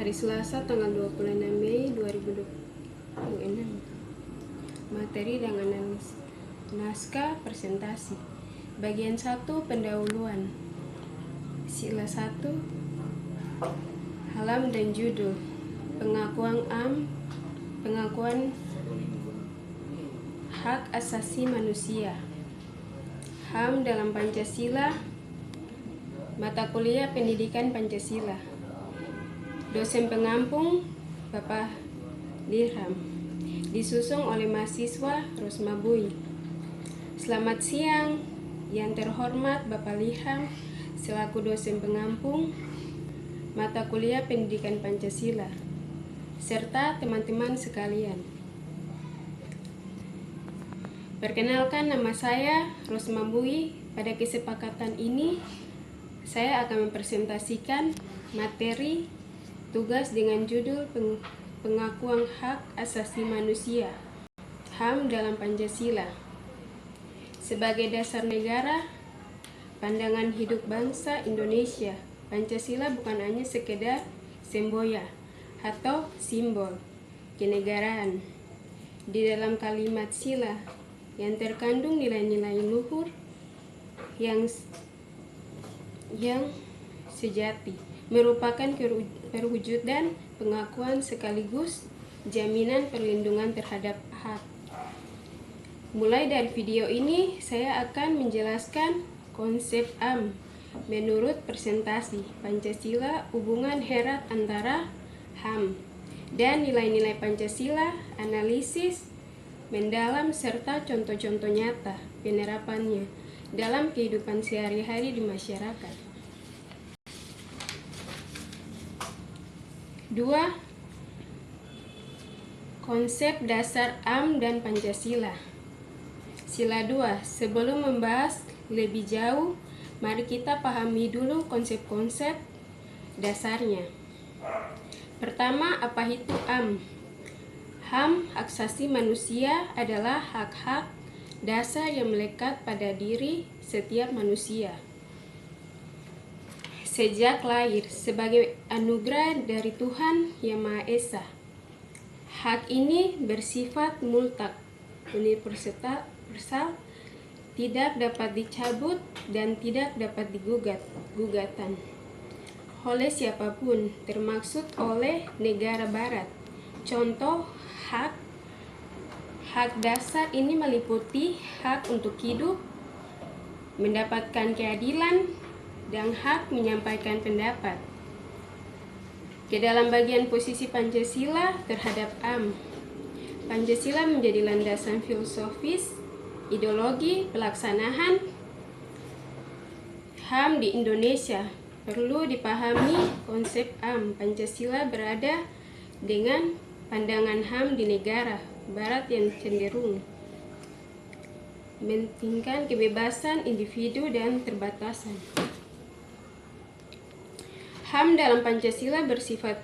Hari Selasa tanggal 26 Mei 2026. Materi dan analisis. Naskah presentasi. Bagian 1, pendahuluan. Sila 1, halam dan judul. Pengakuan hak asasi manusia. HAM dalam Pancasila. Mata kuliah Pendidikan Pancasila. Dosen pengampung Bapak Lirham. Disusun oleh mahasiswa Rosmabui. Selamat siang yang terhormat Bapak Lirham selaku dosen pengampung mata kuliah Pendidikan Pancasila serta teman-teman sekalian. Perkenalkan, nama saya Rosmabui. Pada kesepakatan ini saya akan mempresentasikan materi tugas dengan judul pengakuan hak asasi manusia HAM dalam Pancasila. Sebagai dasar negara, pandangan hidup bangsa Indonesia, Pancasila bukan hanya sekedar semboyan atau simbol kenegaraan. Di dalam kalimat sila yang terkandung nilai-nilai luhur yang sejati, merupakan perwujudan pengakuan sekaligus jaminan perlindungan terhadap hak. Mulai dari video ini, saya akan menjelaskan konsep HAM menurut presentasi Pancasila, hubungan erat antara HAM dan nilai-nilai Pancasila, analisis mendalam serta contoh-contoh nyata penerapannya dalam kehidupan sehari-hari di masyarakat. 2. Konsep dasar HAM dan Pancasila. Sila 2. Sebelum membahas lebih jauh, mari kita pahami dulu konsep-konsep dasarnya. Pertama, apa itu HAM? HAM, hak asasi manusia, adalah hak-hak dasar yang melekat pada diri setiap manusia sejak lahir sebagai anugerah dari Tuhan Yang Maha Esa. Hak ini bersifat mutlak, universal, tidak dapat dicabut dan tidak dapat digugatan oleh siapapun, termasuk oleh negara barat. Contoh hak dasar ini meliputi hak untuk hidup, mendapatkan keadilan, dan hak menyampaikan pendapat. Ke dalam bagian posisi Pancasila terhadap HAM. Pancasila menjadi landasan filosofis, ideologi, pelaksanaan HAM di Indonesia. Perlu dipahami konsep HAM. Pancasila berada dengan pandangan HAM di negara barat yang cenderung mementingkan kebebasan individu dan terbatasan. HAM dalam Pancasila bersifat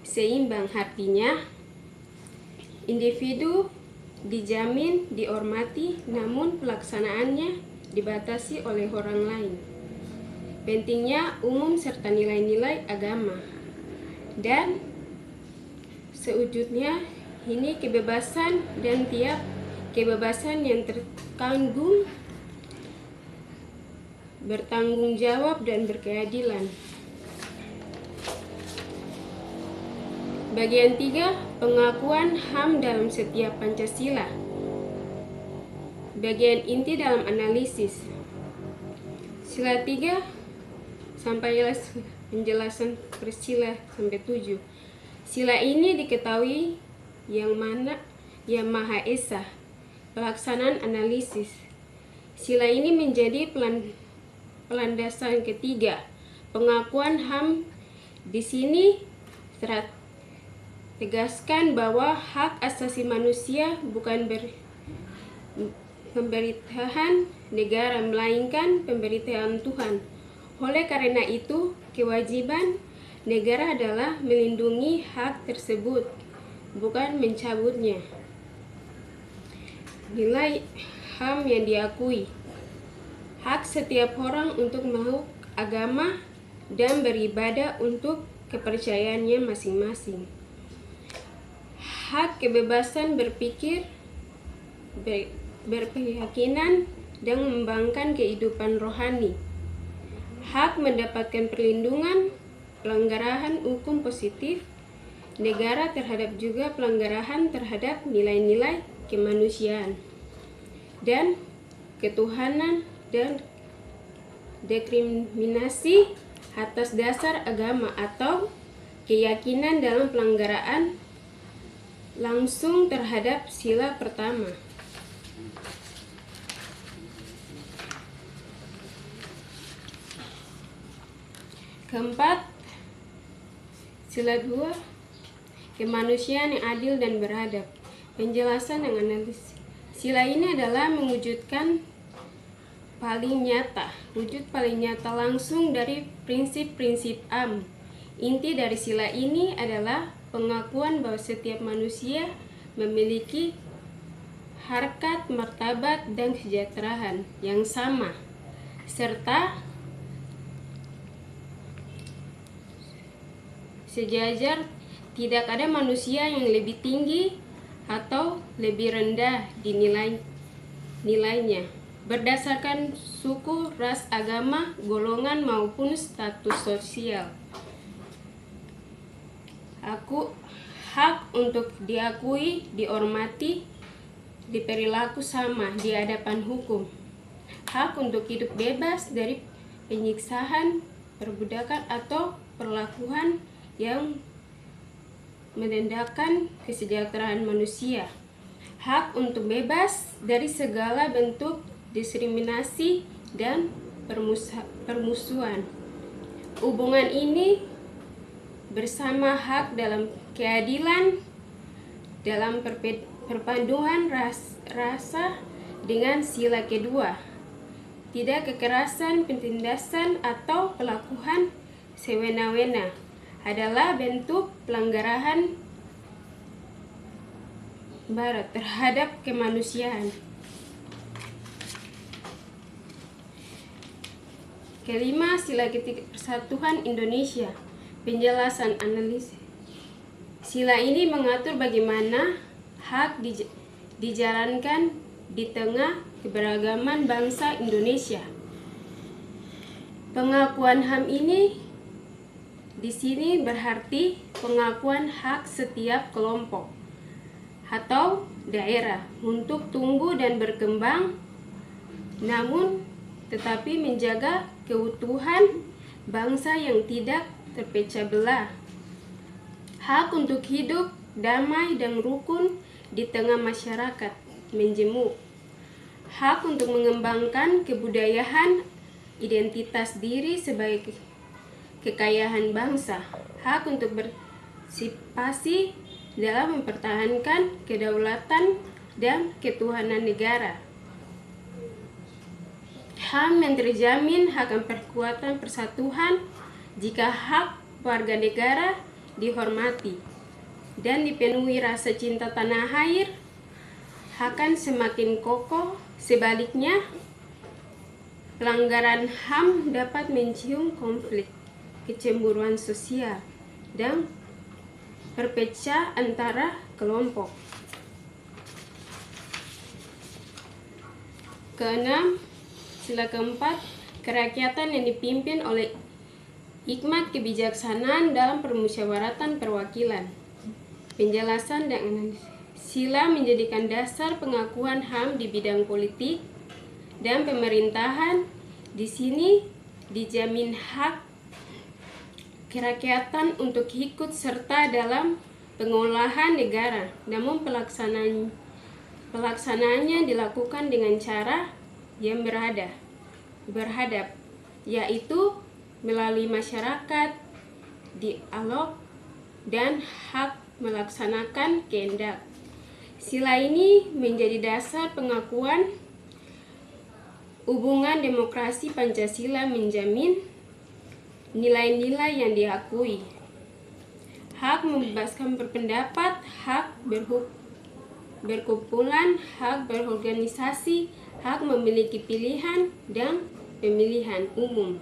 seimbang, artinya individu dijamin dihormati, namun pelaksanaannya dibatasi oleh orang lain. Pentingnya umum serta nilai-nilai agama. Dan sewujudnya ini kebebasan dan tiap kebebasan yang terkandung bertanggung jawab dan berkeadilan. Bagian 3, pengakuan HAM dalam setiap Pancasila. Bagian inti dalam analisis. Sila 3 sampai penjelasan persila sampai 7. Sila ini diketahui yang Maha Esa. Pelaksanaan analisis. Sila ini menjadi pelandasan ketiga. Pengakuan HAM di sini tegaskan bahwa hak asasi manusia bukan pemberitaan negara, melainkan pemberitaan Tuhan. Oleh karena itu, kewajiban negara adalah melindungi hak tersebut, bukan mencabutnya. Nilai HAM yang diakui. Hak setiap orang untuk meluk agama dan beribadah untuk kepercayaannya masing-masing. Hak kebebasan berpikir, berkeyakinan, dan mengembangkan kehidupan rohani. Hak mendapatkan perlindungan, pelanggaran hukum positif negara terhadap juga pelanggaran terhadap nilai-nilai kemanusiaan dan ketuhanan dan diskriminasi atas dasar agama atau keyakinan dalam pelanggaran langsung terhadap sila pertama. Keempat, sila 2, kemanusiaan yang adil dan beradab. Penjelasan dan analisis. Sila ini adalah mewujud paling nyata langsung dari prinsip-prinsip AM. Inti dari sila ini adalah pengakuan bahwa setiap manusia memiliki harkat, martabat, dan kesejahteraan yang sama, serta sejajar. Tidak ada manusia yang lebih tinggi atau lebih rendah di nilainya berdasarkan suku, ras, agama, golongan maupun status sosial. Hak untuk diakui, dihormati, diperilaku sama di hadapan hukum. Hak untuk hidup bebas dari penyiksaan, perbudakan, atau perlakuan yang menandakan kesejahteraan manusia. Hak untuk bebas dari segala bentuk diskriminasi dan permusuhan. Hubungan ini bersama hak dalam keadilan, dalam perpaduan rasa dengan sila kedua. Tidak kekerasan, penindasan, atau perlakuan sewena-wena adalah bentuk pelanggaran berat terhadap kemanusiaan. Kelima, sila ketiga Persatuan Indonesia. Penjelasan analisis. Sila ini mengatur bagaimana hak dijalankan di tengah keberagaman bangsa Indonesia. Pengakuan HAM ini di sini berarti pengakuan hak setiap kelompok atau daerah untuk tumbuh dan berkembang, namun tetapi menjaga keutuhan bangsa yang tidak terpecah belah. Hak untuk hidup damai dan rukun di tengah masyarakat menjemuk. Hak untuk mengembangkan kebudayaan, identitas diri sebagai kekayaan bangsa. Hak untuk berpartisipasi dalam mempertahankan kedaulatan dan ketuhanan negara. HAM yang terjamin akan perkuatan persatuan jika hak warga negara dihormati dan dipenuhi rasa cinta tanah air akan semakin kokoh. Sebaliknya, pelanggaran HAM dapat mencium konflik, kecemburuan sosial, dan perpecah antara kelompok. Keenam, sila keempat, kerakyatan yang dipimpin oleh hikmat kebijaksanaan dalam permusyawaratan perwakilan. Penjelasan dan analisis. Sila menjadikan dasar pengakuan HAM di bidang politik dan pemerintahan. Di sini dijamin hak kerakyatan untuk ikut serta dalam pengolahan negara, namun pelaksanaannya dilakukan dengan cara yang berhadap, yaitu melalui masyarakat, dialog, dan hak melaksanakan kehendak. Sila ini menjadi dasar pengakuan hubungan demokrasi Pancasila, menjamin nilai-nilai yang diakui. Hak membebaskan berpendapat, hak berkumpulan, hak berorganisasi, hak memiliki pilihan dan pemilihan umum.